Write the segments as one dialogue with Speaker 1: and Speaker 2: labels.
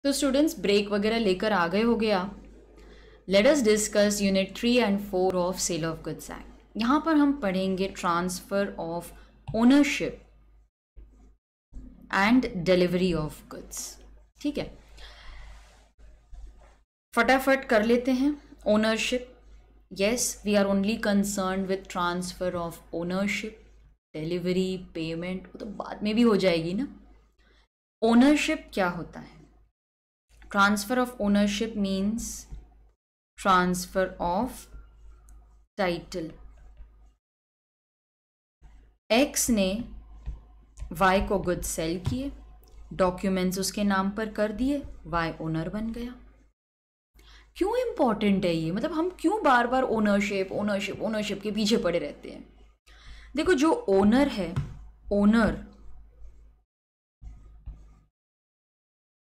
Speaker 1: तो students break वगैरह लेकर आ गए हो गया। Let us discuss unit 3 and 4 of sale of goods act. यहाँ पर हम पढ़ेंगे transfer of ownership and delivery of goods. ठीक है, फटाफट कर लेते हैं। Ownership, yes, we are only concerned with transfer of ownership, delivery, payment वो तो बाद में भी हो जाएगी ना। ओनरशिप क्या होता है? Transfer of ownership means transfer of title. X ने वाई को गुड्स सेल किए, डॉक्यूमेंट्स उसके नाम पर कर दिए, वाई ओनर बन गया। क्यों इंपॉर्टेंट है ये? मतलब हम क्यों बार बार ओनरशिप ओनरशिप ओनरशिप के पीछे पड़े रहते हैं? देखो, जो ओनर है, owner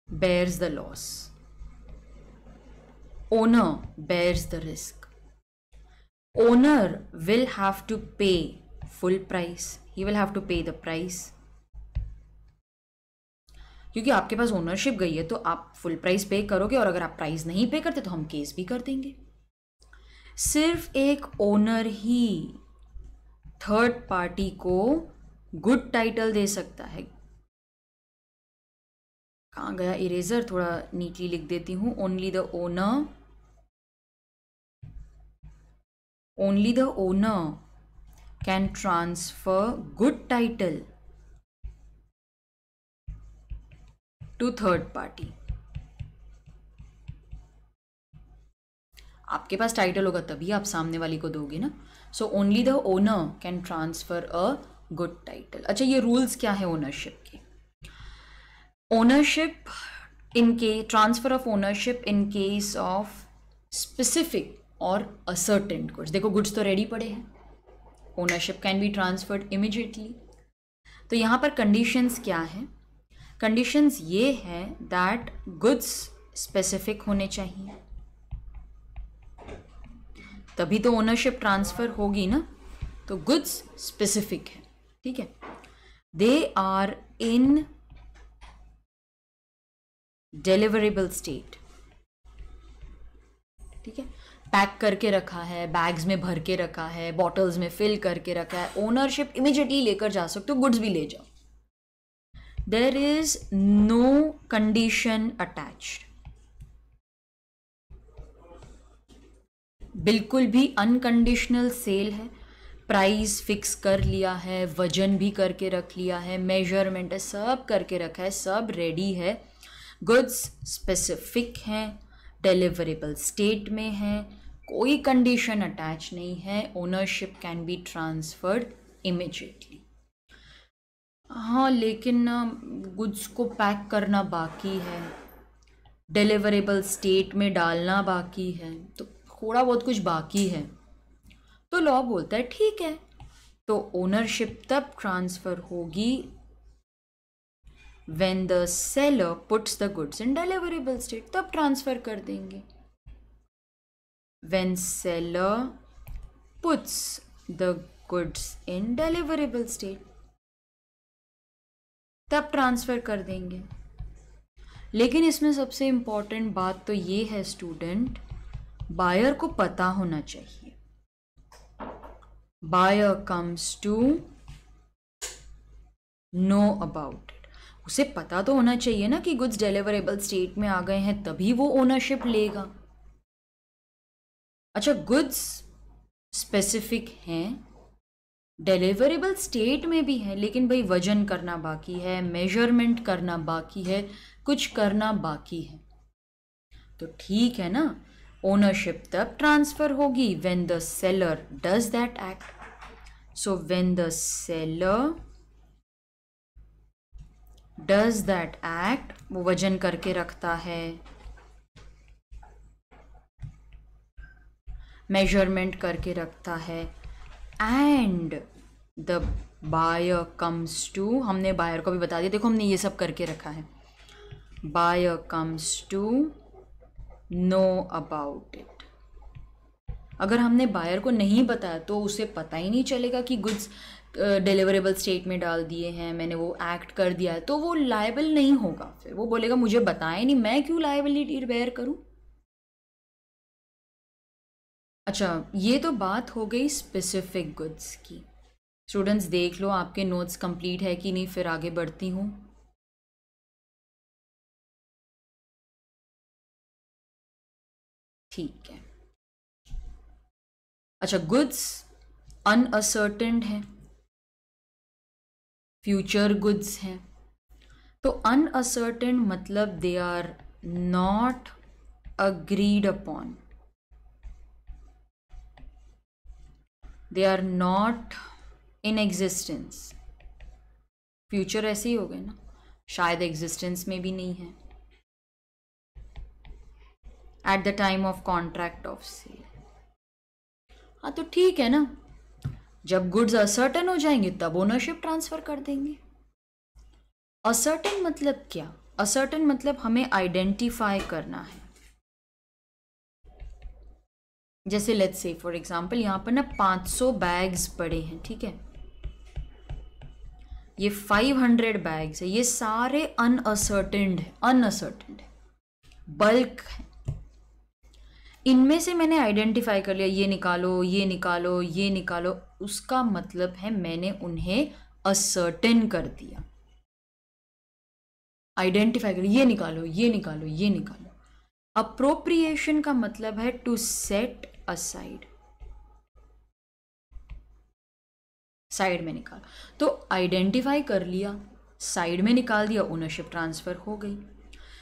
Speaker 1: bears the loss, owner bears the risk. Owner will have to pay full price, he will have to pay the price. क्योंकि आपके पास ओनरशिप गई है तो आप फुल प्राइस पे करोगे, और अगर आप प्राइस नहीं पे करते तो हम केस भी कर देंगे। सिर्फ एक ओनर ही थर्ड पार्टी को गुड टाइटल दे सकता है। कहाँ गया इरेजर? थोड़ा नीटली लिख देती हूं। Only the owner can transfer good title to third party. आपके पास टाइटल होगा तभी आप सामने वाली को दोगे ना। So only the owner can transfer a good title. अच्छा, ये रूल्स क्या है ओनरशिप के? ओनरशिप इन के transfer of ownership in case of specific और असर्टेन गुड्स। देखो, गुड्स तो रेडी पड़े हैं, ownership can be transferred immediately. तो यहाँ पर कंडीशंस क्या है? कंडीशंस ये है दैट गुड्स स्पेसिफिक होने चाहिए, तभी तो ओनरशिप ट्रांसफर होगी ना। तो गुड्स स्पेसिफिक है, ठीक है। They are in deliverable state, ठीक है। पैक करके रखा है, बैग्स में भर के रखा है, बॉटल्स में फिल करके रखा है, ओनरशिप इमीडिएटली लेकर जा सकते हो, गुड्स भी ले जाओ। There is no condition attached, बिल्कुल भी अनकंडीशनल सेल है। प्राइस फिक्स कर लिया है, वजन भी करके रख लिया है, मेजरमेंट है, सब करके रखा है, सब रेडी है। गुड्स स्पेसिफिक हैं, डिलीवरेबल स्टेट में हैं, कोई कंडीशन अटैच नहीं है, ownership can be transferred immediately. हाँ, लेकिन गुड्स को पैक करना बाकी है, डिलीवरेबल स्टेट में डालना बाकी है, तो थोड़ा बहुत कुछ बाकी है। तो लॉ बोलता है ठीक है, तो ओनरशिप तब ट्रांसफर होगी when the seller puts the goods in deliverable state, तब ट्रांसफर कर देंगे। When seller puts the goods in deliverable state, तब ट्रांसफर कर देंगे। लेकिन इसमें सबसे इंपॉर्टेंट बात तो ये है स्टूडेंट, बायर को पता होना चाहिए। Buyer comes to know about it, उसे पता तो होना चाहिए ना कि गुड्स डिलीवरेबल स्टेट में आ गए हैं, तभी वो ओनरशिप लेगा। अच्छा, गुड्स स्पेसिफिक हैं, डिलीवरेबल स्टेट में भी है, लेकिन भाई वजन करना बाकी है, मेजरमेंट करना बाकी है, कुछ करना बाकी है, तो ठीक है ना। ओनरशिप तब ट्रांसफर होगी when the seller does that act. So when the seller does that act, वो वजन करके रखता है, मेजरमेंट करके रखता है, and the buyer comes to, हमने बायर को भी बता दिया, देखो हमने ये सब करके रखा है, buyer comes to know about it. अगर हमने बायर को नहीं बताया तो उसे पता ही नहीं चलेगा कि गुड्स डिलीवरेबल स्टेट में डाल दिए हैं, मैंने वो एक्ट कर दिया है, तो वो लायबल नहीं होगा। फिर वो बोलेगा मुझे बताएं नहीं, मैं क्यों लायबिलिटी बेयर करूं। अच्छा, ये तो बात हो गई स्पेसिफिक गुड्स की। स्टूडेंट्स देख लो आपके नोट्स कंप्लीट है कि नहीं, फिर आगे बढ़ती हूँ। ठीक है। अच्छा, गुड्स अनअसर्टेन है, फ्यूचर गुड्स हैं। तो अनअसर्टेन मतलब they are not agreed upon, they are not in existence. Future ऐसे ही हो गए ना, शायद एग्जिस्टेंस में भी नहीं है at the time of contract of sale. हाँ तो ठीक है ना, जब गुड्स असर्टेन हो जाएंगे तब ओनरशिप ट्रांसफर कर देंगे। असर्टेन मतलब क्या? असर्टेन मतलब हमें आइडेंटिफाई करना है। जैसे लेट्स से फॉर एग्जांपल यहाँ पर ना 500 बैग्स पड़े हैं, ठीक है, ये 500 बैग्स है, ये सारे अनअसर्टेन्ड है, बल्क है। इनमें से मैंने आइडेंटिफाई कर लिया, ये निकालो, ये निकालो, ये निकालो, उसका मतलब है मैंने उन्हें असर्टेन कर दिया। आइडेंटिफाई कर, ये निकालो, ये निकालो, ये निकालो। अप्रोप्रिएशन का मतलब है टू सेट असाइड, साइड में निकाल। तो आइडेंटिफाई कर लिया, साइड में निकाल दिया, ओनरशिप ट्रांसफर हो गई।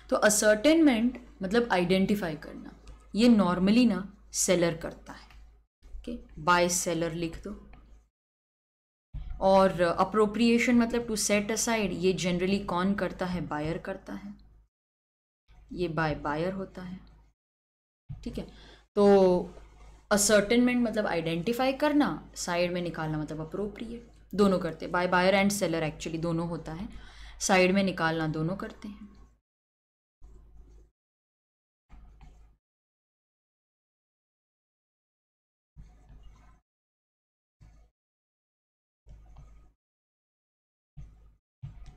Speaker 1: तो असर्टेनमेंट मतलब आइडेंटिफाई करना, ये नॉर्मली ना सेलर करता है, ओके, बाय सेलर लिख दो। और अप्रोप्रिएशन मतलब टू सेट असाइड, ये जनरली कौन करता है? बायर करता है, ये बाय बायर होता है, ठीक है। तो असर्टेनमेंट मतलब आइडेंटिफाई करना, साइड में निकालना मतलब अप्रोप्रिएट, दोनों करते हैं। By buyer and seller actually दोनों होता है, साइड में निकालना दोनों करते हैं।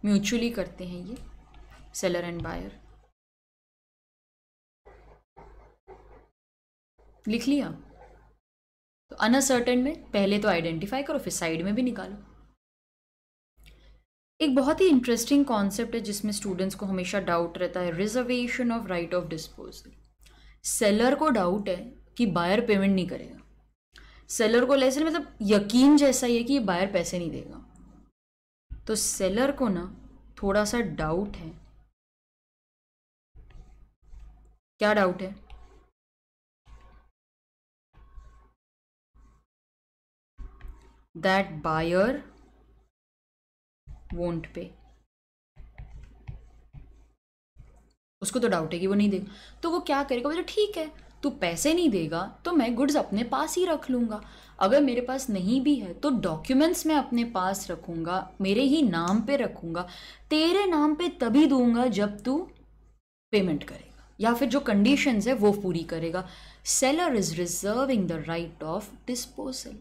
Speaker 1: म्यूचुअली करते हैं ये सेलर एंड बायर। लिख लिया। तो अनअसर्टेन में पहले तो आइडेंटिफाई करो, फिर साइड में भी निकालो। एक बहुत ही इंटरेस्टिंग कॉन्सेप्ट है जिसमें स्टूडेंट्स को हमेशा डाउट रहता है, reservation of right of disposal. Seller को डाउट है कि बायर पेमेंट नहीं करेगा, सेलर को ऐसे मतलब यकीन जैसा ही है कि ये बायर पैसे नहीं देगा। तो सेलर को ना थोड़ा सा डाउट है। क्या डाउट है? दैट बायर वोंट पे। उसको तो डाउट है कि वो नहीं देगा, तो वो क्या करेगा? बोले ठीक है, तू पैसे नहीं देगा तो मैं गुड्स अपने पास ही रख लूँगा। अगर मेरे पास नहीं भी है तो डॉक्यूमेंट्स मैं अपने पास रखूँगा, मेरे ही नाम पे रखूँगा, तेरे नाम पे तभी दूंगा जब तू पेमेंट करेगा या फिर जो कंडीशंस है वो पूरी करेगा। Seller is reserving the right of disposal.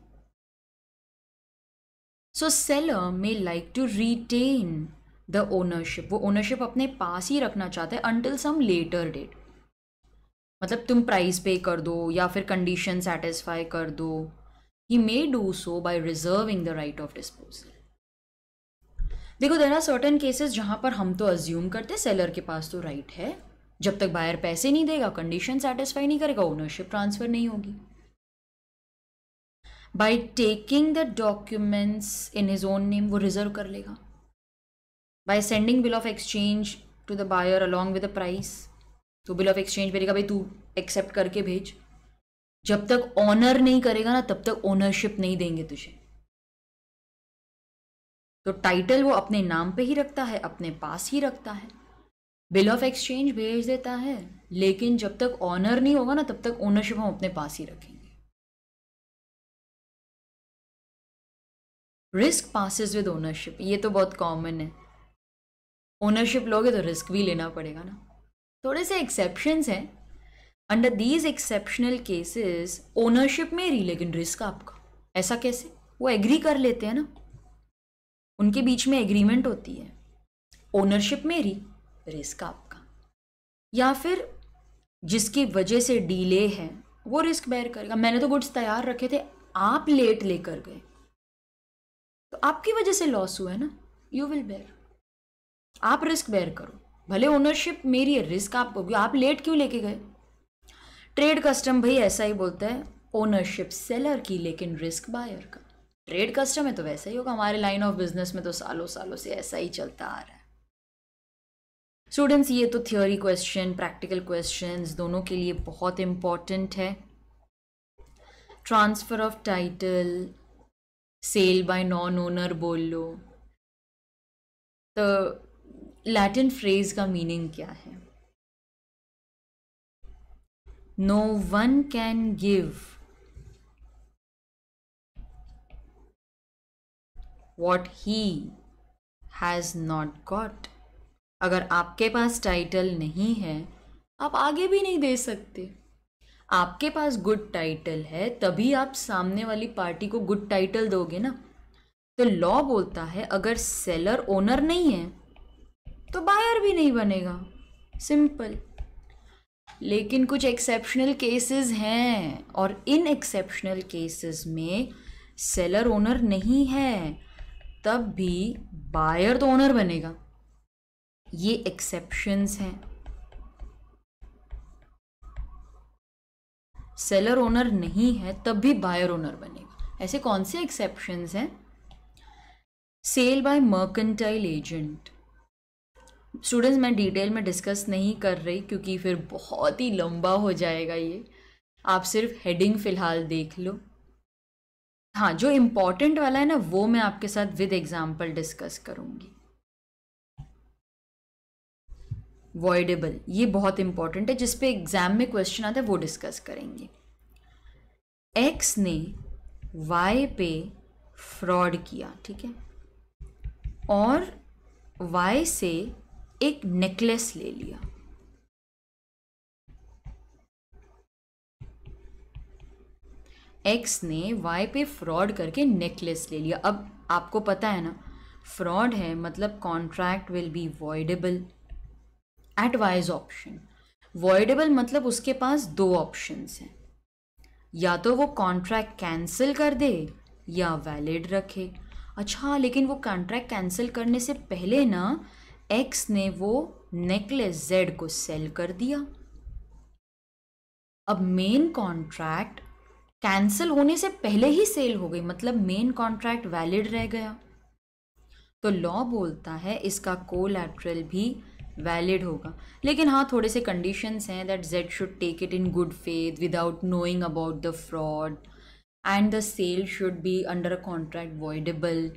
Speaker 1: So seller may like to retain the ownership, वो ओनरशिप अपने पास ही रखना चाहता है अंटिल सम लेटर डेट। मतलब तुम प्राइस पे कर दो या फिर कंडीशन सेटिस्फाई कर दो, he may do so by reserving the right of disposal. देखो देयर आर सर्टेन केसेस जहां पर हम तो अज्यूम करते सेलर के पास तो राइट है, जब तक बायर पैसे नहीं देगा, कंडीशन सेटिस्फाई नहीं करेगा, ओनरशिप ट्रांसफर नहीं होगी। By taking the documents in his own name वो रिजर्व कर लेगा। By sending bill of exchange to the buyer along with the price, तो बिल ऑफ एक्सचेंज भेजेगा, भाई तू एक्सेप्ट करके भेज। जब तक ऑनर नहीं करेगा ना तब तक ओनरशिप नहीं देंगे तुझे। तो टाइटल वो अपने नाम पे ही रखता है, अपने पास ही रखता है, बिल ऑफ एक्सचेंज भेज देता है, लेकिन जब तक ऑनर नहीं होगा ना तब तक ओनरशिप हम अपने पास ही रखेंगे। रिस्क पासिस विद ओनरशिप, ये तो बहुत कॉमन है। ओनरशिप लोगे तो रिस्क भी लेना पड़ेगा ना। थोड़े से एक्सेप्शंस हैं। Under these exceptional cases ownership मेरी लेकिन रिस्क आपका। ऐसा कैसे? वो एग्री कर लेते हैं ना, उनके बीच में एग्रीमेंट होती है, ओनरशिप मेरी, रिस्क आपका। या फिर जिसकी वजह से डिले है वो रिस्क बेयर करेगा। मैंने तो गुड्स तैयार रखे थे, आप लेट लेकर गए, तो आपकी वजह से लॉस हुआ है ना, यू विल बेयर, आप रिस्क बेयर करो। भले ओनरशिप मेरी है, रिस्क आप लेट क्यों लेके गए। ट्रेड कस्टम भाई ऐसा ही बोलता है, ओनरशिप सेलर की लेकिन रिस्क बायर का। ट्रेड कस्टम है तो वैसा ही होगा, हमारे लाइन ऑफ बिजनेस में तो सालों सालों से ऐसा ही चलता आ रहा है। स्टूडेंट्स, ये तो थियोरी क्वेश्चन, प्रैक्टिकल क्वेश्चंस दोनों के लिए बहुत इंपॉर्टेंट है। Transfer of title, sale by non owner बोल लो, तो लैटिन फ्रेज का मीनिंग क्या है? No one can give what he has not got। अगर आपके पास टाइटल नहीं है, आप आगे भी नहीं दे सकते। आपके पास गुड टाइटल है तभी आप सामने वाली पार्टी को गुड टाइटल दोगे ना। तो लॉ बोलता है अगर सेलर ओनर नहीं है तो बायर भी नहीं बनेगा, सिंपल। लेकिन कुछ एक्सेप्शनल केसेस हैं, और इन एक्सेप्शनल केसेस में सेलर ओनर नहीं है तब भी बायर तो ओनर बनेगा। ये एक्सेप्शंस हैं। सेलर ओनर नहीं है तब भी बायर ओनर बनेगा। ऐसे कौन से एक्सेप्शंस हैं? Sale by mercantile agent. Students, मैं डिटेल में डिस्कस नहीं कर रही क्योंकि फिर बहुत ही लंबा हो जाएगा ये। आप सिर्फ हेडिंग फिलहाल देख लो। हाँ, जो इम्पॉर्टेंट वाला है ना वो मैं आपके साथ विद एग्जाम्पल डिस्कस करूंगी। वॉइडेबल, ये बहुत इंपॉर्टेंट है, जिसपे एग्जाम में क्वेश्चन आता है वो डिस्कस करेंगे। एक्स ने वाई पे फ्रॉड किया, ठीक है, और वाई से एक नेकलेस ले लिया। एक्स ने वाई पे फ्रॉड करके नेकलेस ले लिया। अब आपको पता है ना, फ्रॉड है मतलब contract will be voidable at Y's option. Voidable मतलब उसके पास दो ऑप्शंस हैं, या तो वो कॉन्ट्रैक्ट कैंसिल कर दे या वैलिड रखे। अच्छा, लेकिन वो कॉन्ट्रैक्ट कैंसिल करने से पहले ना एक्स ने वो नेकलेस जेड को सेल कर दिया। अब मेन कॉन्ट्रैक्ट कैंसिल होने से पहले ही सेल हो गई, मतलब मेन कॉन्ट्रैक्ट वैलिड रह गया। तो लॉ बोलता है इसका कोलैटरल भी वैलिड होगा। लेकिन हाँ, थोड़े से कंडीशंस हैं, that Z should take it in good faith without knowing about the fraud, and the sale should be under a contract voidable,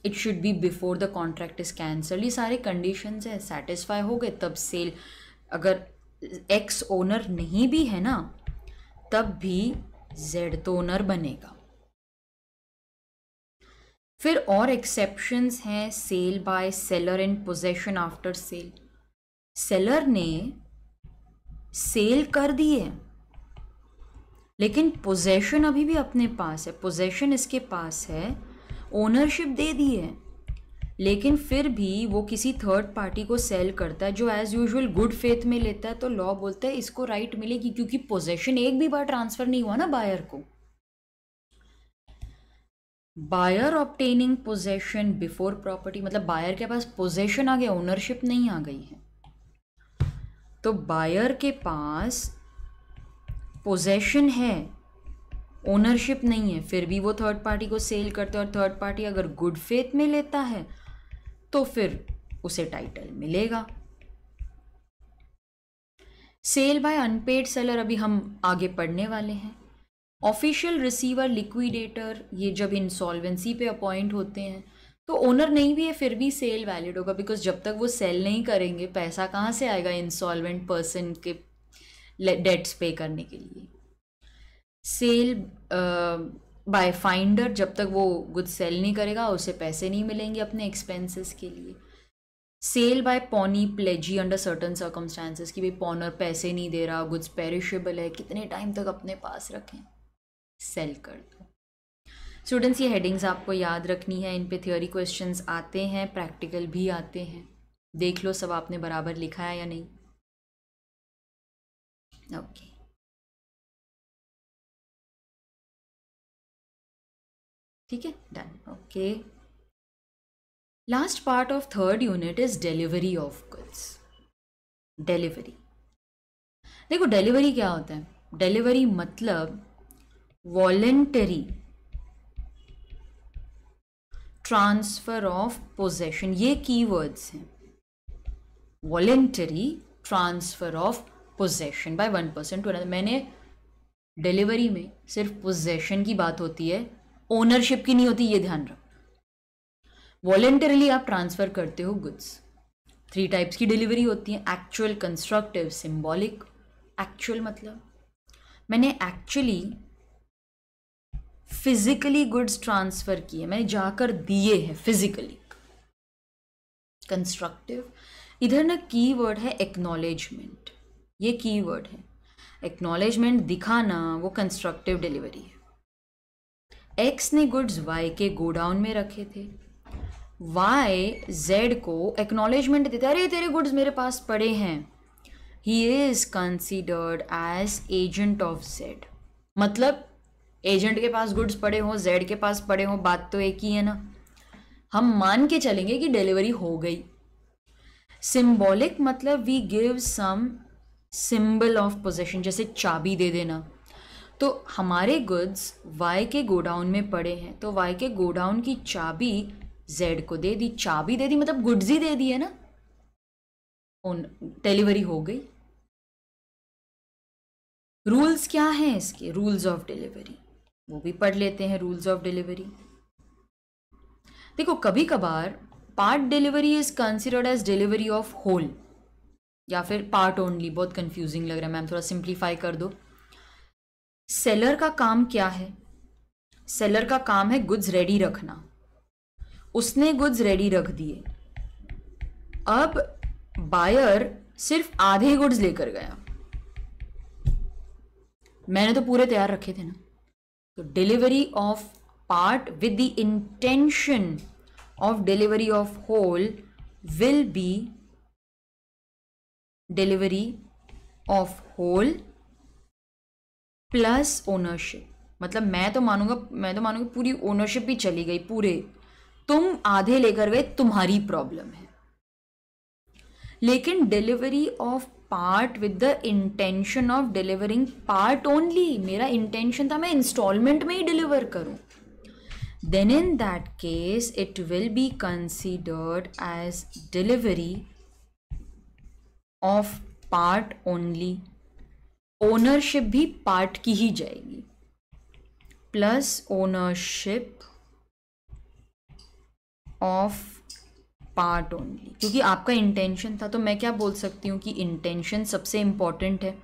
Speaker 1: it should be before the contract is cancel. ये सारे conditions है, satisfy हो गए तब cell. अगर x owner नहीं भी है ना तब भी जेड तो ओनर बनेगा। फिर और एक्सेप्शंस हैं, sale by seller in possession after sale. Seller ने सेल कर दी है लेकिन पोजेशन अभी भी अपने पास है, पोजेशन इसके पास है, ओनरशिप दे दी है, लेकिन फिर भी वो किसी थर्ड पार्टी को सेल करता है जो एज यूजुअल गुड फेथ में लेता है। तो लॉ बोलता है इसको राइट मिलेगी, क्योंकि पोजेशन एक भी बार ट्रांसफर नहीं हुआ ना बायर को। Buyer obtaining possession before property, मतलब बायर के पास पोजेशन आ गया, ओनरशिप नहीं आ गई है। तो बायर के पास पोजेशन है, ओनरशिप नहीं है, फिर भी वो थर्ड पार्टी को सेल करते हैं, और थर्ड पार्टी अगर गुड फेथ में लेता है तो फिर उसे टाइटल मिलेगा। सेल बाय अनपेड सेलर अभी हम आगे पढ़ने वाले हैं। ऑफिशियल रिसीवर, लिक्विडेटर, ये जब इंसॉल्वेंसी पे अपॉइंट होते हैं तो ओनर नहीं भी है फिर भी सेल वैलिड होगा, बिकॉज जब तक वो सेल नहीं करेंगे पैसा कहाँ से आएगा इंसॉल्वेंट पर्सन के डेट्स पे करने के लिए। सेल बाय फाइंडर, जब तक वो गुड सेल नहीं करेगा उसे पैसे नहीं मिलेंगे अपने एक्सपेंसेस के लिए। Sale by pawnee pledgee under certain circumstances, कि भाई पॉनर पैसे नहीं दे रहा, गुड्स पेरिशेबल है, कितने टाइम तक अपने पास रखें, सेल कर दो। स्टूडेंट्स ये हेडिंग्स आपको याद रखनी है, इन पे थ्योरी क्वेश्चंस आते हैं, प्रैक्टिकल भी आते हैं। देख लो सब आपने बराबर लिखा है या नहीं। ओके ठीक है, done. Okay, last part of third unit is delivery of goods. Delivery, देखो डिलीवरी क्या होता है? डिलीवरी मतलब वॉलेंटरी ट्रांसफर ऑफ पोजेशन, ये कीवर्ड्स हैं। Voluntary transfer of possession by one person to another. मैंने डिलीवरी में सिर्फ पोजेशन की बात होती है, ओनरशिप की नहीं होती, ये ध्यान रखो। वॉलेंटरली आप ट्रांसफर करते हो गुड्स। 3 टाइप्स की डिलीवरी होती है, एक्चुअल, कंस्ट्रक्टिव, सिंबॉलिक। एक्चुअल मतलब मैंने एक्चुअली फिजिकली गुड्स ट्रांसफर किए, मैंने जाकर दिए हैं फिजिकली। कंस्ट्रक्टिव, इधर ना कीवर्ड है एक्नॉलेजमेंट, ये कीवर्ड है एक्नॉलेजमेंट, दिखाना, वो कंस्ट्रक्टिव डिलीवरी है। एक्स ने गुड्स वाई के गोडाउन में रखे थे, वाई जेड को एक्नॉलेजमेंट देता है, अरे तेरे गुड्स मेरे पास पड़े हैं। He is considered as agent of Z, मतलब एजेंट के पास गुड्स पड़े हो, जेड के पास पड़े हो, बात तो एक ही है ना। हम मान के चलेंगे कि डिलीवरी हो गई। सिंबॉलिक मतलब we give some symbol of possession, जैसे चाबी दे देना। तो हमारे गुड्स वाई के गोडाउन में पड़े हैं, तो वाई के गोडाउन की चाबी जेड को दे दी। चाबी दे दी मतलब गुड्स ही दे दी है ना, डिलीवरी हो गई। रूल्स क्या हैं इसके? रूल्स ऑफ डिलीवरी, वो भी पढ़ लेते हैं। रूल्स ऑफ डिलीवरी देखो, कभी कभार part delivery is considered as delivery of whole, या फिर पार्ट ओनली। बहुत कंफ्यूजिंग लग रहा है मैम, थोड़ा सिंप्लीफाई कर दो। सेलर का काम क्या है? सेलर का काम है गुड्स रेडी रखना। उसने गुड्स रेडी रख दिए, अब बायर सिर्फ आधे गुड्स लेकर गया, मैंने तो पूरे तैयार रखे थे ना। तो delivery of part with the intention of delivery of whole will be delivery of whole plus ownership. मतलब मैं तो मानूंगा पूरी ओनरशिप ही चली गई, पूरे तुम आधे लेकर गए, तुम्हारी प्रॉब्लम है। लेकिन delivery of part with the intention of delivering part only, मेरा इंटेंशन था मैं इंस्टॉलमेंट में ही डिलीवर करूं, then in that case it will be considered as delivery of part only। Ownership भी पार्ट की ही जाएगी, plus ownership of part only, क्योंकि आपका इंटेंशन था। तो मैं क्या बोल सकती हूँ कि इंटेंशन सबसे इंपॉर्टेंट है।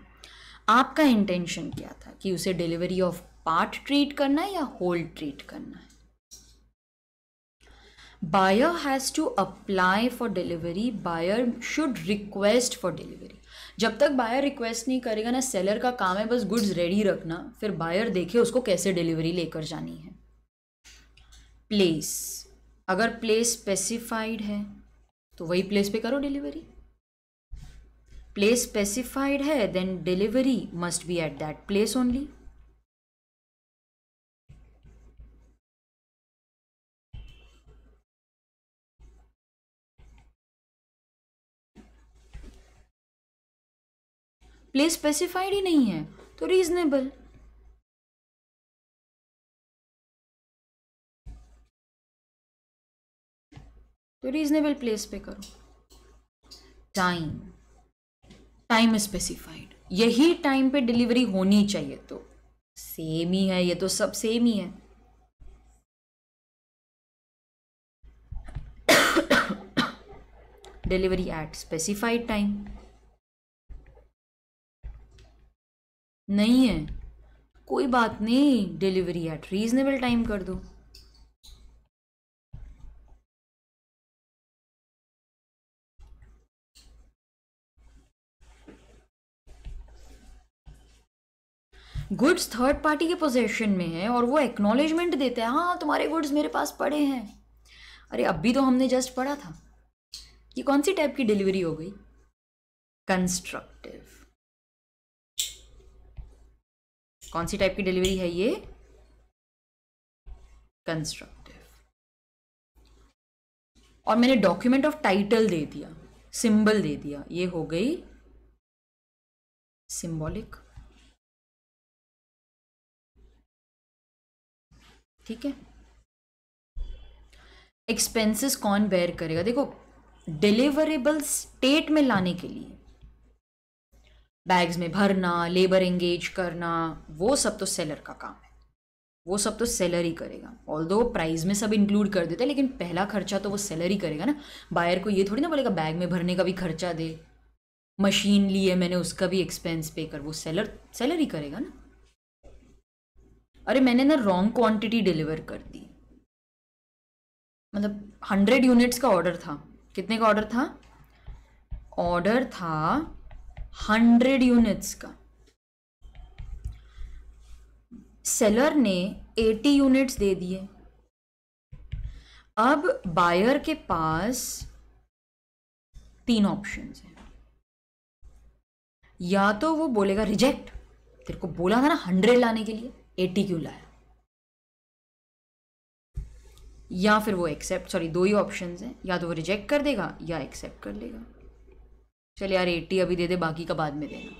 Speaker 1: आपका इंटेंशन क्या था कि उसे डिलीवरी ऑफ पार्ट ट्रीट करना है या होल ट्रीट करना है। Buyer has to apply for delivery, buyer should request for delivery। जब तक बायर रिक्वेस्ट नहीं करेगा ना, सेलर का काम है बस गुड्स रेडी रखना, फिर बायर देखे उसको कैसे डिलीवरी लेकर जानी है। प्लेस, अगर प्लेस स्पेसिफाइड है तो वही प्लेस पे करो डिलीवरी। प्लेस स्पेसिफाइड है then delivery must be at that place only. Place specified ही नहीं है तो रीजनेबल। तो रीजनेबल प्लेस पे करो। टाइम, टाइम स्पेसिफाइड, यही टाइम पे डिलीवरी होनी चाहिए, तो सेम ही है, ये तो सब सेम ही है। डिलीवरी एट स्पेसिफाइड टाइम नहीं है, कोई बात नहीं, डिलीवरी एट रीजनेबल टाइम कर दो। गुड्स थर्ड पार्टी के पोजेशन में है और वो एक्नॉलेजमेंट देता है, हाँ तुम्हारे गुड्स मेरे पास पड़े हैं। अरे अभी तो हमने जस्ट पढ़ा था। ये कौन सी टाइप की डिलीवरी हो गई? कंस्ट्रक्टिव। कौन सी टाइप की डिलीवरी है ये? कंस्ट्रक्टिव। और मैंने डॉक्यूमेंट ऑफ टाइटल दे दिया, सिंबल दे दिया, ये हो गई सिंबॉलिक। ठीक है। एक्सपेंसेस कौन बेयर करेगा? देखो, डिलीवरेबल स्टेट में लाने के लिए बैग्स में भरना, लेबर एंगेज करना, वो सब तो सेलर का काम है, वो सब तो सेलर ही करेगा। ऑल्दो प्राइस में सब इंक्लूड कर देते हैं, लेकिन पहला खर्चा तो वो सेलर ही करेगा ना। बायर को ये थोड़ी ना बोलेगा बैग में भरने का भी खर्चा दे, मशीन ली है मैंने उसका भी एक्सपेंस पे कर, वो सेलर ही करेगा ना। अरे मैंने ना रॉन्ग क्वांटिटी डिलीवर कर दी, मतलब 100 यूनिट्स का ऑर्डर था। कितने का ऑर्डर था? ऑर्डर था 100 यूनिट्स का। सेलर ने 80 यूनिट्स दे दिए। अब बायर के पास 3 ऑप्शंस हैं। या तो वो बोलेगा रिजेक्ट, तेरे को बोला था ना 100 लाने के लिए, 80 क्यों लाया? या फिर वो एक्सेप्ट, सॉरी 2 ही ऑप्शंस हैं, या तो वो रिजेक्ट कर देगा या एक्सेप्ट कर लेगा। चल यार 80 अभी दे दे, बाकी का बाद में देना।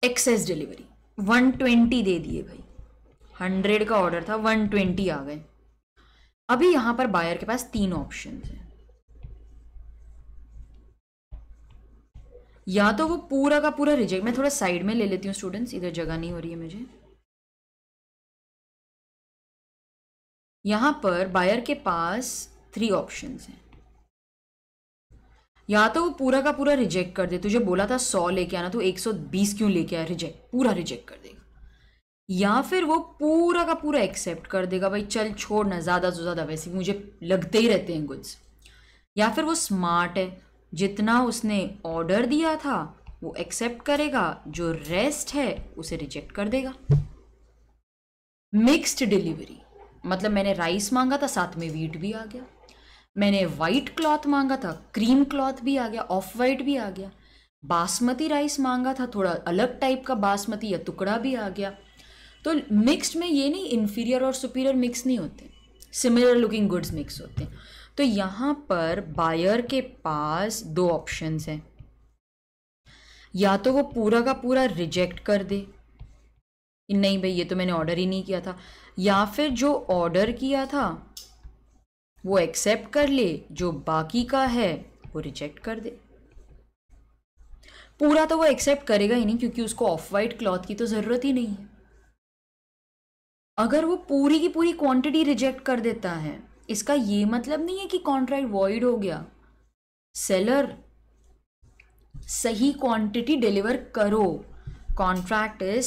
Speaker 1: एक्सेस डिलीवरी 120 दे दिए भाई, 100 का ऑर्डर था, 120 आ गए। अभी यहां पर बायर के पास 3 ऑप्शंस हैं। या तो वो पूरा का पूरा रिजेक्ट, मैं थोड़ा साइड में ले लेती हूँ स्टूडेंट्स, इधर जगह नहीं हो रही है मुझे। यहां पर बायर के पास 3 ऑप्शंस हैं। या तो वो पूरा का पूरा रिजेक्ट कर दे, तुझे बोला था 100 लेके आना, तो 120 क्यों लेके आया, रिजेक्ट, पूरा रिजेक्ट कर देगा। या फिर वो पूरा का पूरा एक्सेप्ट कर देगा, भाई चल छोड़ ना, ज़्यादा से ज़्यादा वैसे भी मुझे लगते ही रहते हैं गुड्स। या फिर वो स्मार्ट है, जितना उसने ऑर्डर दिया था वो एक्सेप्ट करेगा, जो रेस्ट है उसे रिजेक्ट कर देगा। मिक्स्ड डिलीवरी मतलब मैंने राइस मांगा था, साथ में व्हीट भी आ गया। मैंने वाइट क्लॉथ मांगा था, क्रीम क्लॉथ भी आ गया, ऑफ वाइट भी आ गया। बासमती राइस मांगा था, थोड़ा अलग टाइप का बासमती या टुकड़ा भी आ गया। तो मिक्स्ड में ये नहीं इंफीरियर और सुपीरियर मिक्स नहीं होते, सिमिलर लुकिंग गुड्स मिक्स होते हैं। तो यहाँ पर बायर के पास 2 ऑप्शंस हैं। या तो वो पूरा का पूरा रिजेक्ट कर दे, नहीं भाई ये तो मैंने ऑर्डर ही नहीं किया था। या फिर जो ऑर्डर किया था वो एक्सेप्ट कर ले, जो बाकी का है वो रिजेक्ट कर दे। पूरा तो वो एक्सेप्ट करेगा ही नहीं, क्योंकि उसको ऑफ वाइट क्लॉथ की तो ज़रूरत ही नहीं है। अगर वो पूरी की पूरी क्वांटिटी रिजेक्ट कर देता है, इसका ये मतलब नहीं है कि कॉन्ट्रैक्ट वॉइड हो गया। सेलर सही क्वांटिटी डिलीवर करो, कॉन्ट्रैक्ट इज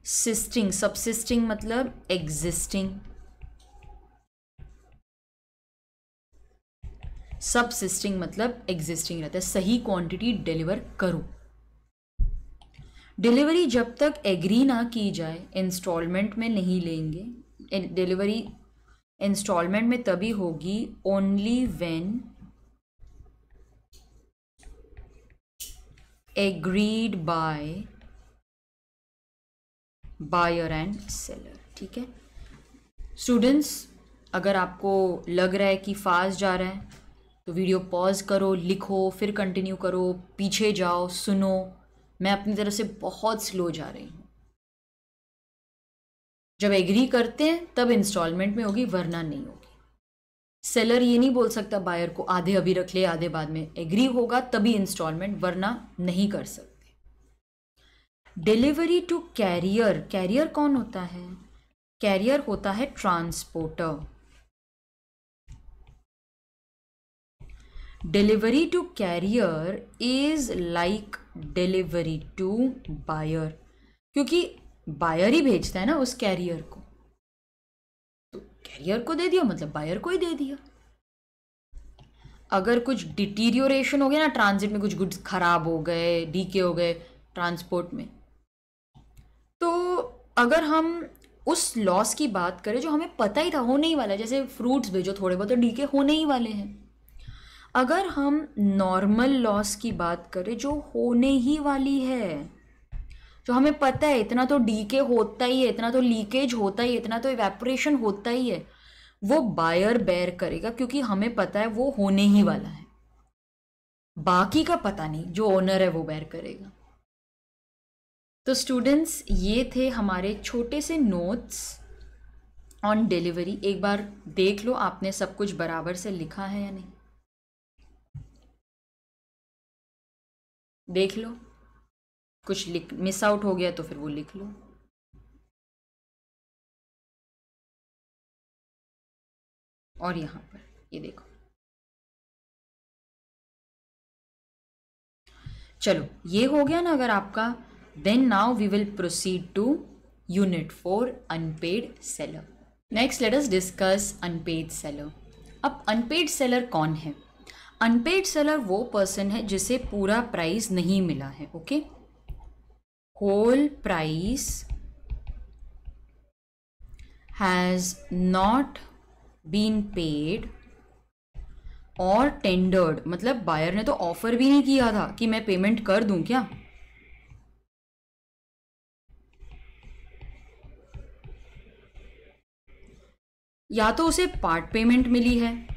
Speaker 1: सबसिस्टिंग मतलब एग्जिस्टिंग, सबसिस्टिंग मतलब एग्जिस्टिंग रहता है। सही क्वांटिटी डिलीवर करो। डिलीवरी जब तक एग्री ना की जाए इंस्टॉलमेंट में नहीं लेंगे। डिलीवरी इंस्टॉलमेंट में तभी होगी only when agreed by buyer and seller. ठीक है स्टूडेंट्स, अगर आपको लग रहा है कि फास्ट जा रहा है तो वीडियो पॉज करो, लिखो, फिर कंटिन्यू करो, पीछे जाओ, सुनो। मैं अपनी तरफ से बहुत स्लो जा रही हूँ। जब एग्री करते हैं तब इंस्टॉलमेंट में होगी, वरना नहीं होगी। सेलर ये नहीं बोल सकता बायर को आधे अभी रख ले आधे बाद में, एग्री होगा तभी इंस्टॉलमेंट, वरना नहीं कर सकते। डिलीवरी टू कैरियर, कैरियर कौन होता है? कैरियर होता है transporter. Delivery to carrier is like delivery to buyer, क्योंकि बायर ही भेजता है ना उस कैरियर को, तो कैरियर को दे दिया मतलब बायर को ही दे दिया। अगर कुछ डिटीरियोरेशन हो गया ना ट्रांजिट में, कुछ गुड्स खराब हो गए, डीके हो गए ट्रांसपोर्ट में, तो अगर हम उस लॉस की बात करें जो हमें पता ही था होने ही वाला है, जैसे फ्रूट्स भेजो थोड़े बहुत तो डीके होने ही वाले हैं। अगर हम नॉर्मल लॉस की बात करें जो होने ही वाली है, जो हमें पता है इतना तो डीके होता ही है, इतना तो लीकेज होता ही है, इतना तो इवेपोरेशन होता ही है, वो बायर बेयर करेगा क्योंकि हमें पता है वो होने ही वाला है। बाकी का पता नहीं, जो ओनर है वो बेयर करेगा। तो स्टूडेंट्स ये थे हमारे छोटे से नोट्स ऑन डिलीवरी। एक बार देख लो आपने सब कुछ बराबर से लिखा है या नहीं, देख लो, कुछ लिख मिस आउट हो गया तो फिर वो लिख लो। और यहाँ पर ये देखो, चलो ये हो गया ना अगर आपका। Then now we will proceed to unit 4 unpaid seller. Next let us discuss unpaid seller. अब अनपेड सेलर कौन है? अनपेड सेलर वो पर्सन है जिसे पूरा प्राइस नहीं मिला है। Okay, whole price has not been paid और टेंडर्ड, मतलब बायर ने तो ऑफर भी नहीं किया था कि मैं पेमेंट कर दूं क्या, या तो उसे पार्ट पेमेंट मिली है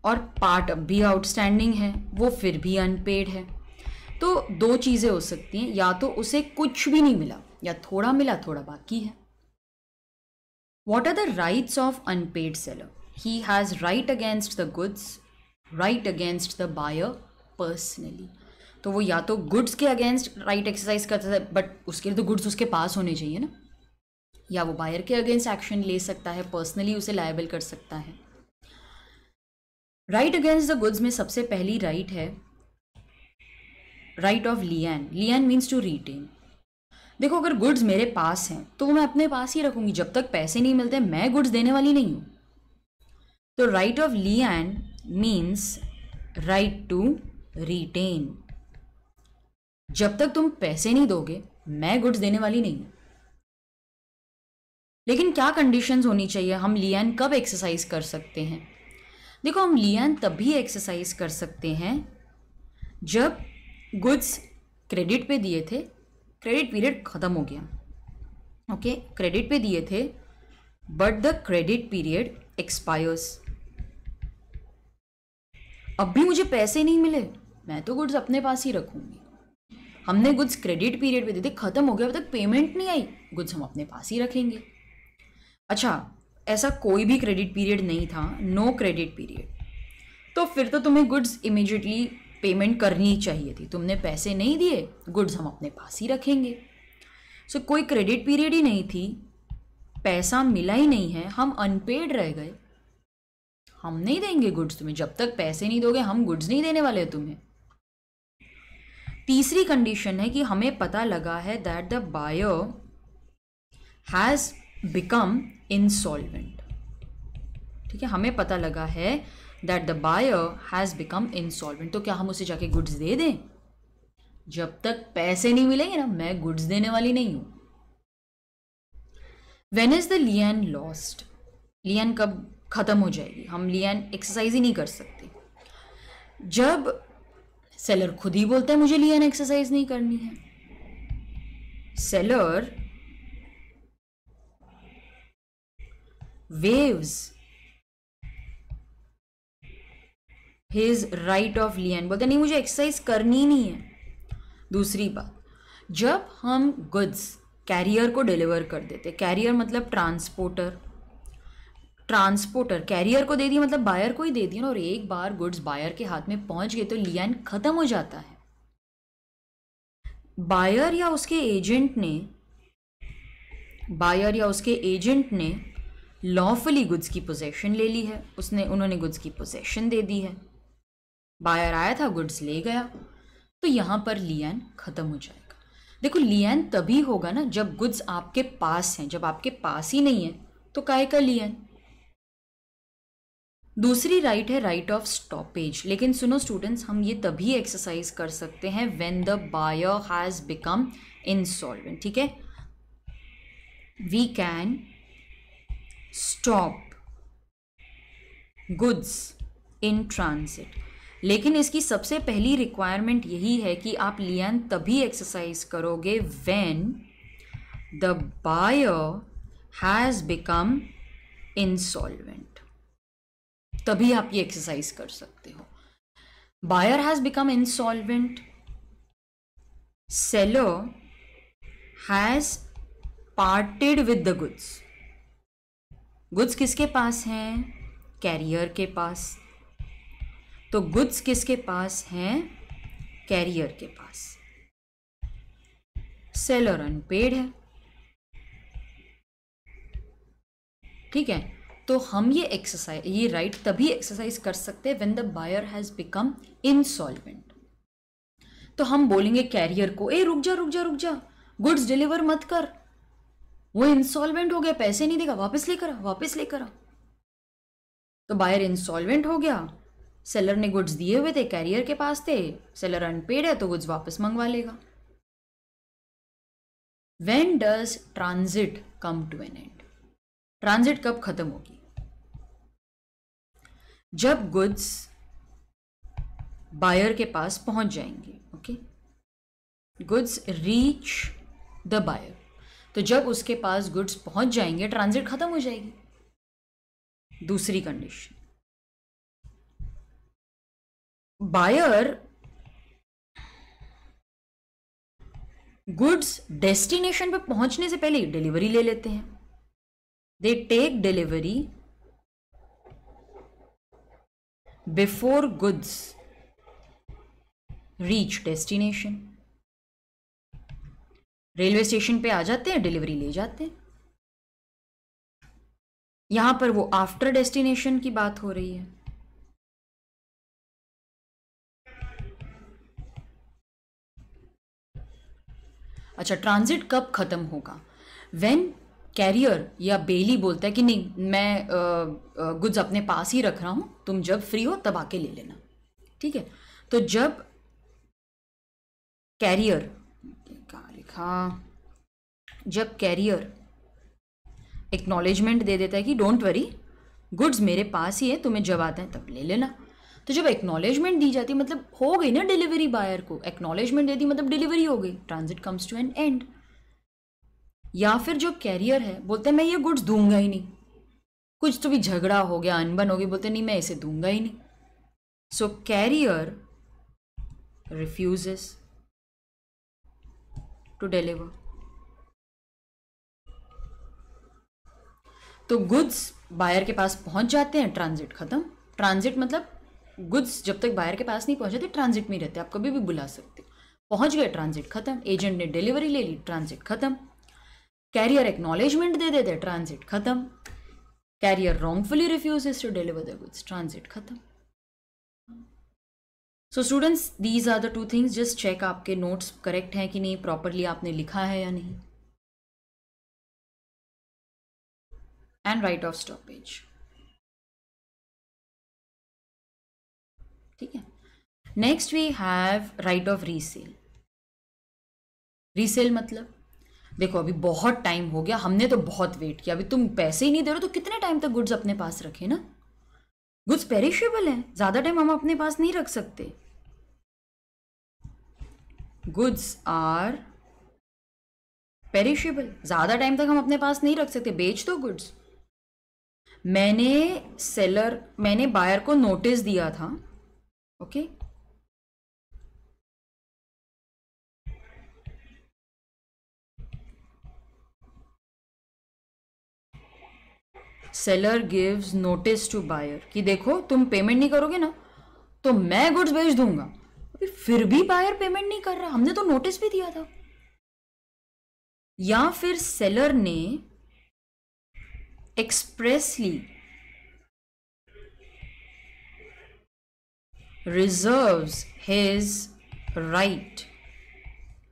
Speaker 1: और पार्ट अब भी आउटस्टैंडिंग है, वो फिर भी अनपेड है। तो दो चीज़ें हो सकती हैं, या तो उसे कुछ भी नहीं मिला या थोड़ा मिला, थोड़ा बाकी है। What are the rights of unpaid seller? He has right against the goods, right against the buyer personally. तो वो या तो गुड्स के अगेंस्ट राइट एक्सरसाइज करता है, बट उसके लिए तो गुड्स उसके पास होने चाहिए ना, या वो बायर के अगेंस्ट एक्शन ले सकता है, पर्सनली उसे लायबल कर सकता है। राइट अगेंस्ट द गुड्स में सबसे पहली राइट है right of lien. Lien means to retain. देखो अगर गुड्स मेरे पास हैं तो मैं अपने पास ही रखूंगी, जब तक पैसे नहीं मिलते मैं गुड्स देने वाली नहीं हूं। तो right of lien means right to retain. जब तक तुम पैसे नहीं दोगे मैं गुड्स देने वाली नहीं हूं। लेकिन क्या कंडीशंस होनी चाहिए? हम लियन कब एक्सरसाइज कर सकते हैं? देखो हम लियन तभी एक्सरसाइज कर सकते हैं जब गुड्स क्रेडिट पे दिए थे, क्रेडिट पीरियड ख़त्म हो गया। ओके, क्रेडिट पे दिए थे but the credit period expires. अब भी मुझे पैसे नहीं मिले, मैं तो गुड्स अपने पास ही रखूंगी। हमने गुड्स क्रेडिट पीरियड पे दिए थे, ख़त्म हो गया, अब तक पेमेंट नहीं आई, गुड्स हम अपने पास ही रखेंगे। अच्छा, ऐसा कोई भी क्रेडिट पीरियड नहीं था, नो क्रेडिट पीरियड, तो फिर तो तुम्हें गुड्स इमीडिएटली पेमेंट करनी चाहिए थी। तुमने पैसे नहीं दिए, गुड्स हम अपने पास ही रखेंगे। सो कोई क्रेडिट पीरियड ही नहीं थी, पैसा मिला ही नहीं है, हम अनपेड रह गए, हम नहीं देंगे गुड्स तुम्हें। जब तक पैसे नहीं दोगे हम गुड्स नहीं देने वाले तुम्हें। तीसरी कंडीशन है कि हमें पता लगा है that the buyer has become insolvent. ठीक है, हमें पता लगा है that the buyer has become insolvent. तो क्या हम उसे जाके गुड्स दे दें? जब तक पैसे नहीं मिलेंगे ना मैं गुड्स देने वाली नहीं हूं। When is the lien lost? Lien कब खत्म हो जाएगी? हम लियन एक्सरसाइज ही नहीं कर सकते जब सेलर खुद ही बोलता है मुझे लियन एक्सरसाइज नहीं करनी है। Seller waves his right of लियन, बोलते नहीं मुझे एक्सरसाइज करनी ही नहीं है। दूसरी बात, जब हम गुड्स कैरियर को डिलीवर कर देते, कैरियर मतलब ट्रांसपोर्टर, ट्रांसपोर्टर कैरियर को दे दिया मतलब बायर को ही दे दिया, और एक बार गुड्स बायर के हाथ में पहुंच गए तो लियन खत्म हो जाता है। बायर या उसके एजेंट ने लॉफुली गुड्स की पोजेशन ले ली है, उन्होंने गुड्स की पोजेशन दे दी है, बायर आया था गुड्स ले गया, तो यहाँ पर लियन खत्म हो जाएगा। देखो लियन तभी होगा ना जब गुड्स आपके पास हैं, जब आपके पास ही नहीं है तो काहे का लियन? दूसरी राइट है राइट ऑफ स्टॉपेज। लेकिन सुनो स्टूडेंट्स, हम ये तभी एक्सरसाइज कर सकते हैं when the buyer has become insolvent. ठीक है, we can stop goods in transit. लेकिन इसकी सबसे पहली रिक्वायरमेंट यही है कि आप लियन तभी एक्सरसाइज करोगे when the buyer has become insolvent, तभी आप ये एक्सरसाइज कर सकते हो। Buyer has become insolvent, seller has parted with the goods. Goods किसके पास हैं? कैरियर के पास। तो गुड्स किसके पास हैं? कैरियर के पास। सेलर अनपेड है। ठीक है, तो हम ये राइट तभी एक्सरसाइज कर सकते हैं when the buyer has become insolvent. तो हम बोलेंगे कैरियर को, ए रुक जा रुक जा रुक जा, गुड्स डिलीवर मत कर, वो इंसॉल्वेंट हो गया, पैसे नहीं देगा, वापस लेकर आ, वापस लेकर आ। तो बायर इंसॉल्वेंट हो गया, सेलर ने गुड्स दिए हुए थे, कैरियर के पास थे, सेलर अनपेड है तो गुड्स वापस मंगवा लेगा। When does transit come to an end? Transit कब खत्म होगी? जब गुड्स बायर के पास पहुंच जाएंगे। Okay, goods reach the buyer, तो जब उसके पास गुड्स पहुंच जाएंगे ट्रांजिट खत्म हो जाएगी। दूसरी कंडीशन, बायर गुड्स डेस्टिनेशन पे पहुंचने से पहले डिलीवरी ले लेते हैं। They take delivery before goods reach destination. Railway station पे आ जाते हैं, डिलीवरी ले जाते हैं। यहां पर वो आफ्टर डेस्टिनेशन की बात हो रही है। अच्छा, ट्रांजिट कब खत्म होगा? व्हेन कैरियर या बेली बोलता है कि नहीं, मैं गुड्स अपने पास ही रख रहा हूं, तुम जब फ्री हो तब आके ले लेना। ठीक है, तो जब कैरियर, क्या लिखा, जब कैरियर एक्नॉलेजमेंट दे देता है कि डोंट वरी, गुड्स मेरे पास ही है, तुम्हें जब आता है तब ले लेना। तो जब एक्नॉलेजमेंट दी जाती, मतलब हो गई ना डिलीवरी, बायर को एक्नॉलेजमेंट दे दी मतलब डिलीवरी हो गई, transit comes to an end. या फिर जो कैरियर है बोलते हैं मैं ये गुड्स दूंगा ही नहीं, कुछ तो भी झगड़ा हो गया, अनबन हो गई, बोलते नहीं मैं इसे दूंगा ही नहीं। सो कैरियर रिफ्यूजेस टू डिलीवर। तो गुड्स बायर के पास पहुंच जाते हैं, ट्रांजिट खत्म। ट्रांजिट मतलब गुड्स जब तक बायर के पास नहीं पहुंचे थे ट्रांजिट में रहते, आप कभी भी बुला सकते हो। पहुंच गए, ट्रांजिट खत्म। एजेंट ने डिलीवरी ले ली, ट्रांजिट खत्म। कैरियर एक्नॉलेजमेंट दे देते, ट्रांजिट खत्म। Carrier wrongfully refuses to deliver the goods, transit खत्म। So students, these are the two things, just check आपके नोट्स करेक्ट हैं कि नहीं, प्रॉपरली आपने लिखा है या नहीं। And right of stoppage. ठीक है, next we have right of resale. Resale मतलब देखो, अभी बहुत टाइम हो गया, हमने तो बहुत वेट किया, अभी तुम पैसे ही नहीं दे रहे, तो कितने टाइम तक गुड्स अपने पास रखे ना? गुड्स पेरिशेबल है, ज्यादा टाइम हम अपने पास नहीं रख सकते। गुड्स आर पेरिशेबल, ज्यादा टाइम तक हम अपने पास नहीं रख सकते, बेच दो गुड्स। मैंने बायर को नोटिस दिया था। Okay, seller gives notice to buyer कि देखो तुम पेमेंट नहीं करोगे ना तो मैं गुड्स बेच दूंगा। अभी फिर भी बायर पेमेंट नहीं कर रहा, हमने तो नोटिस भी दिया था। या फिर सेलर ने expressly reserves his right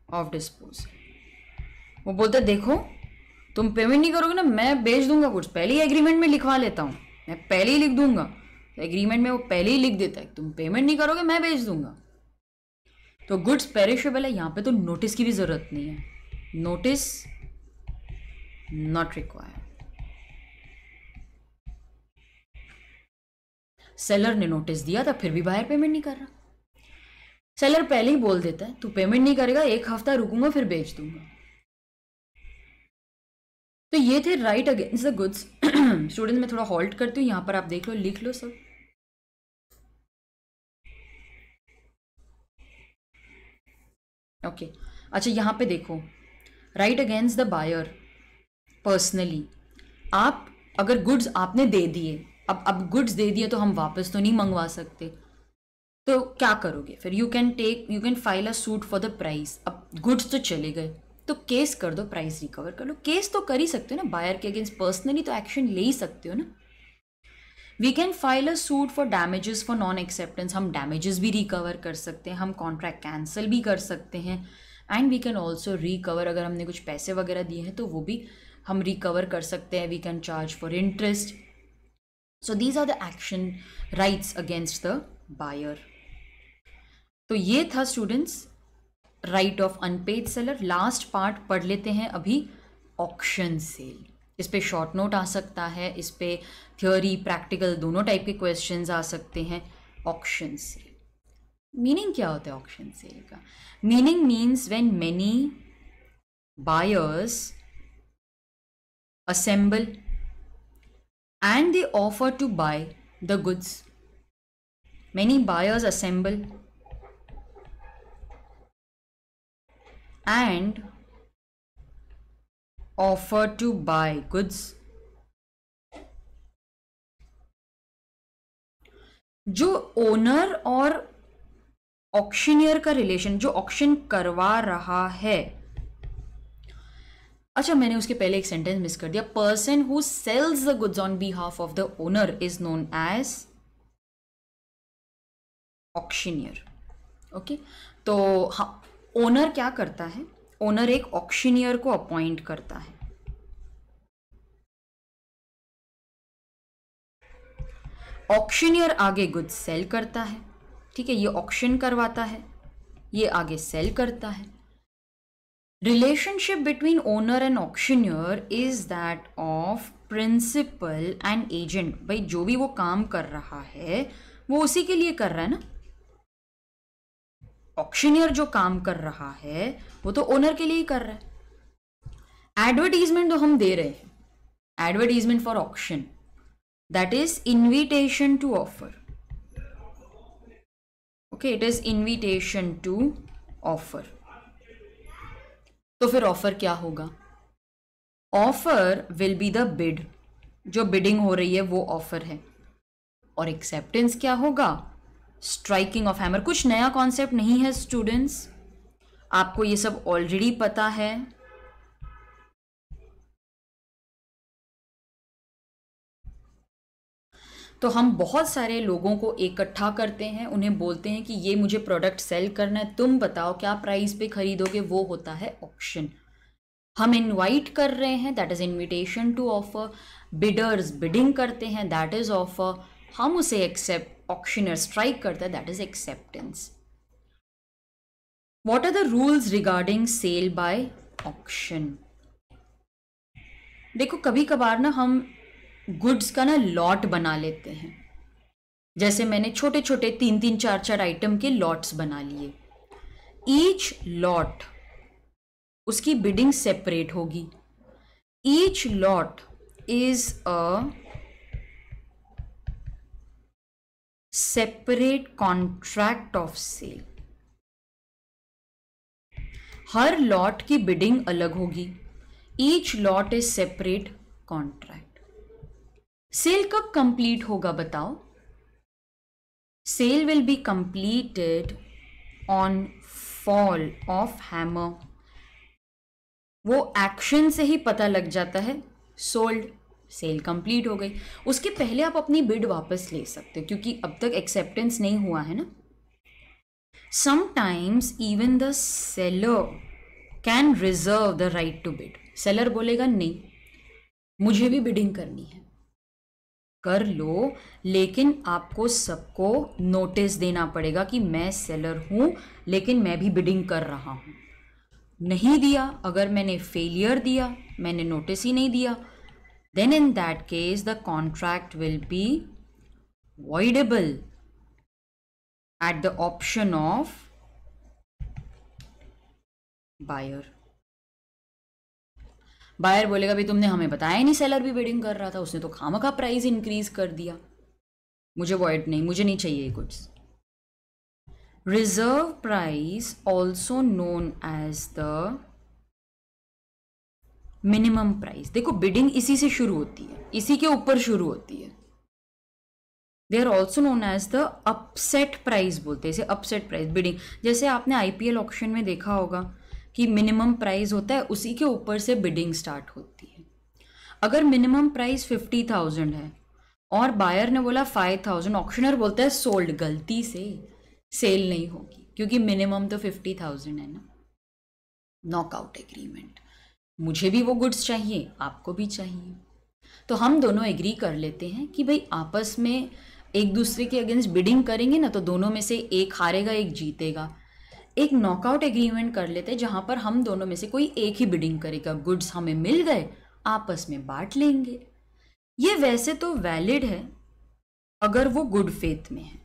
Speaker 1: of disposal. वो बोलते देखो तुम पेमेंट नहीं करोगे ना, मैं बेच दूंगा गुड्स, पहले ही एग्रीमेंट में लिखवा लेता हूं, मैं पहले ही लिख दूंगा, एग्रीमेंट में वो पहले ही लिख देता है तुम पेमेंट नहीं करोगे मैं बेच दूंगा। तो गुड्स पेरिशेबल है, यहाँ पे तो नोटिस की भी जरूरत नहीं है, नोटिस नॉट रिक्वायर्ड। सेलर ने नोटिस दिया था फिर भी बायर पेमेंट नहीं कर रहा। सेलर पहले ही बोल देता है तू पेमेंट नहीं करेगा, 1 हफ्ता रुकूंगा फिर बेच दूंगा। तो ये थे right against the goods. Student मैं थोड़ा हॉल्ट करती हूँ, यहां पर आप देख लो, लिख लो सब। ओके अच्छा यहां पे देखो, right against the buyer personally. आप अगर गुड्स आपने दे दिए, अब गुड्स दे दिए तो हम वापस तो नहीं मंगवा सकते, तो क्या करोगे फिर? You can file a suit for the price. अब गुड्स तो चले गए तो केस कर दो, प्राइस रिकवर कर लो। केस तो कर ही सकते हो ना बायर के अगेंस्ट, पर्सनली तो एक्शन ले ही सकते हो ना। We can file a suit for damages for non acceptance. हम डैमेजेस भी रिकवर कर सकते हैं, हम कॉन्ट्रैक्ट कैंसिल भी कर सकते हैं, and we can also recover, अगर हमने कुछ पैसे वगैरह दिए हैं तो वो भी हम रिकवर कर सकते हैं। We can charge for interest. So these are the action rights against the buyer. तो ये था students right of unpaid seller. Last part पढ़ लेते हैं अभी, ऑक्शन सेल। इस पे शॉर्ट नोट आ सकता है, इस पे थ्योरी प्रैक्टिकल दोनों टाइप के क्वेश्चंस आ सकते हैं। ऑक्शन सेल मीनिंग क्या होता है? ऑक्शन सेल का meaning means when many buyers assemble and they offer to buy the goods. Many buyers assemble and offer to buy goods. जो ओनर और ऑक्शनियर का रिलेशन, जो ऑक्शन करवा रहा है, अच्छा मैंने उसके पहले एक सेंटेंस मिस कर दिया। Person who sells the goods on behalf of the owner is known as auctioneer. Okay तो हाँ, ओनर क्या करता है? ओनर एक ऑक्शनियर को अपॉइंट करता है। ऑक्शनियर आगे गुड्स सेल करता है, ठीक है, ये ऑक्शन करवाता है, ये आगे सेल करता है। Relationship between owner and auctioneer is that of principal and agent. भाई जो भी वो काम कर रहा है वो उसी के लिए कर रहा है ना। ऑक्शनियर जो काम कर रहा है वो तो ओनर के लिए ही कर रहा है। एडवर्टीजमेंट तो हम दे रहे हैं, advertisement for auction, that is invitation to offer. Okay it is invitation to offer. तो फिर ऑफर क्या होगा? Offer will be the bid, जो बिडिंग हो रही है वो ऑफर है। और एक्सेप्टेंस क्या होगा? Striking off hammer. कुछ नया कॉन्सेप्ट नहीं है स्टूडेंट्स, आपको ये सब ऑलरेडी पता है। तो हम बहुत सारे लोगों को इकट्ठा करते हैं, उन्हें बोलते हैं कि ये मुझे प्रोडक्ट सेल करना है, तुम बताओ क्या प्राइस पे खरीदोगे, वो होता है ऑक्शन। हम इनवाइट कर रहे हैं, that is invitation to offer. Bidders bidding करते हैं, दैट इज ऑफर। हम उसे एक्सेप्ट, ऑक्शनर स्ट्राइक करता है, that is acceptance. What are the rules regarding sale by auction? देखो कभी कभार ना हम गुड्स का ना लॉट बना लेते हैं, जैसे मैंने छोटे छोटे 3-3, 4-4 आइटम के लॉट्स बना लिए। ईच लॉट उसकी बिडिंग सेपरेट होगी। Each lot is a separate contract of sale. हर लॉट की बिडिंग अलग होगी। Each lot is separate contract. Sale कब कंप्लीट होगा बताओ? Sale will be completed on fall of hammer. वो एक्शन से ही पता लग जाता है सोल्ड, सेल कंप्लीट हो गई। उसके पहले आप अपनी बिड वापस ले सकते हो क्योंकि अब तक एक्सेप्टेंस नहीं हुआ है ना। Sometimes even the seller can reserve the right to bid. Seller बोलेगा नहीं मुझे भी बिडिंग करनी है, कर लो, लेकिन आपको सबको नोटिस देना पड़ेगा कि मैं सेलर हूं, लेकिन मैं भी बिडिंग कर रहा हूं। नहीं दिया, अगर मैंने फेलियर दिया, मैंने नोटिस ही नहीं दिया, then in that case the contract will be voidable at the option of buyer. Buyer बोलेगा भाई तुमने हमें बताया नहीं सेलर भी बिडिंग कर रहा था, उसने तो खामखा प्राइस इंक्रीज कर दिया, मुझे वॉइड नहीं, मुझे नहीं चाहिए goods. Reserve price also known as the minimum price. देखो बिडिंग इसी से शुरू होती है, इसी के ऊपर शुरू होती है। They are also known as the upset price बोलते हैं इसे, अपसेट प्राइस बिडिंग। जैसे आपने आईपीएल ऑक्शन में देखा होगा कि मिनिमम प्राइस होता है, उसी के ऊपर से बिडिंग स्टार्ट होती है। अगर मिनिमम प्राइस 50,000 है और बायर ने बोला 5,000, ऑक्शनर बोलता है सोल्ड, गलती से सेल नहीं होगी क्योंकि मिनिमम तो 50,000 है ना। नॉकआउट एग्रीमेंट, मुझे भी वो गुड्स चाहिए, आपको भी चाहिए, तो हम दोनों एग्री कर लेते हैं कि भाई आपस में एक दूसरे के अगेंस्ट बिडिंग करेंगे ना, तो दोनों में से एक हारेगा एक जीतेगा। एक नॉकआउट एग्रीमेंट कर लेते हैं जहां पर हम दोनों में से कोई एक ही बिडिंग करेगा, गुड्स हमें मिल गए, आपस में बांट लेंगे। ये वैसे तो वैलिड है अगर वो गुड फेथ में है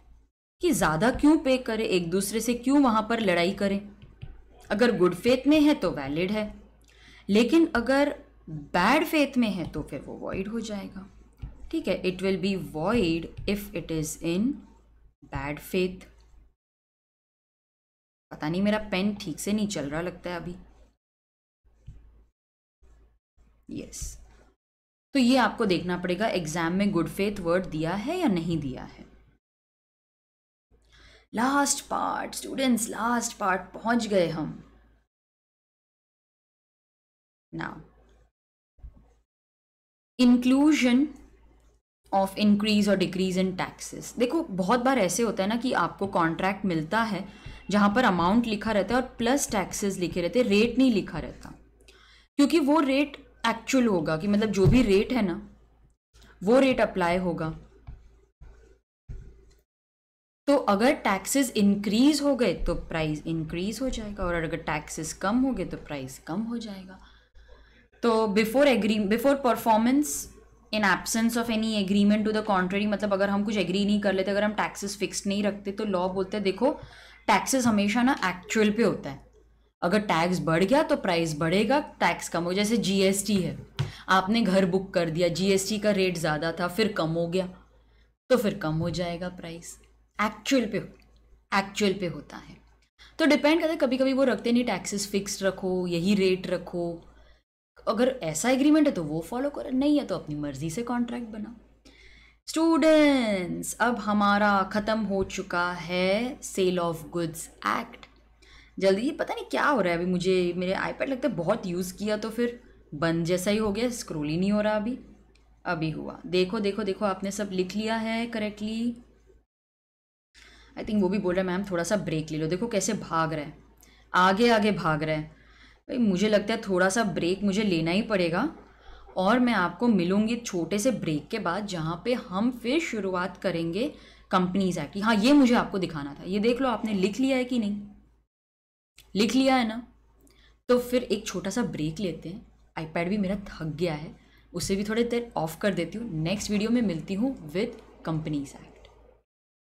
Speaker 1: कि ज़्यादा क्यों पे करे, एक दूसरे से क्यों वहां पर लड़ाई करें। अगर गुड फेथ में है तो वैलिड है, लेकिन अगर बैड फेथ में है तो फिर वो वॉइड हो जाएगा। ठीक है, it will be void if it is in bad faith. पता नहीं मेरा पेन ठीक से नहीं चल रहा लगता है अभी। यस, तो ये आपको देखना पड़ेगा एग्जाम में गुड फेथ वर्ड दिया है या नहीं दिया है। Last part students, last part पहुंच गए हम। नाउ इंक्लूजन ऑफ इंक्रीज और डिक्रीज इन टैक्सेस। देखो बहुत बार ऐसे होता है ना कि आपको कॉन्ट्रैक्ट मिलता है जहां पर अमाउंट लिखा रहता है और प्लस टैक्सेस लिखे रहते हैं, रेट नहीं लिखा रहता, क्योंकि वो रेट एक्चुअल होगा कि मतलब जो भी रेट है ना वो रेट अप्लाई होगा। तो अगर टैक्सेस इंक्रीज हो गए तो प्राइस इंक्रीज हो जाएगा, और अगर टैक्सेस कम हो गए तो प्राइस कम हो जाएगा। तो before performance in absence of any agreement to the contrary, मतलब अगर हम कुछ एग्री नहीं कर लेते, अगर हम टैक्सेस फिक्स नहीं रखते, तो लॉ बोलते हैं देखो टैक्सेस हमेशा ना एक्चुअल पे होता है। अगर टैक्स बढ़ गया तो प्राइस बढ़ेगा, टैक्स कम हो, जैसे जीएसटी है, आपने घर बुक कर दिया, जीएसटी का रेट ज़्यादा था, फिर कम हो गया, तो फिर कम हो जाएगा प्राइस। एक्चुअल पे होता है। तो डिपेंड करता है, कभी कभी वो रखते नहीं टैक्सेस फिक्स्ड रखो, यही रेट रखो। अगर ऐसा एग्रीमेंट है तो वो फॉलो करो, नहीं है तो अपनी मर्जी से कॉन्ट्रैक्ट बनाओ। स्टूडेंट्स, अब हमारा ख़त्म हो चुका है सेल ऑफ गुड्स एक्ट। जल्दी, पता नहीं क्या हो रहा है अभी, मुझे मेरे आईपैड लगता है बहुत यूज़ किया तो फिर बंद जैसा ही हो गया, स्क्रॉल ही नहीं हो रहा अभी हुआ। देखो देखो देखो, आपने सब लिख लिया है करेक्टली। आई थिंक वो भी बोल रहा है मैम थोड़ा सा ब्रेक ले लो। देखो कैसे भाग रहा है, आगे आगे भाग रहा है भाई। मुझे लगता है थोड़ा सा ब्रेक मुझे लेना ही पड़ेगा, और मैं आपको मिलूंगी छोटे से ब्रेक के बाद, जहाँ पे हम फिर शुरुआत करेंगे कंपनीज एक्ट की। हाँ, ये मुझे आपको दिखाना था, ये देख लो आपने लिख लिया है कि नहीं, लिख लिया है ना। तो फिर एक छोटा सा ब्रेक लेते हैं, आईपैड भी मेरा थक गया है, उसे भी थोड़ी देर ऑफ कर देती हूँ। नेक्स्ट वीडियो में मिलती हूँ विद कंपनीज एक्ट।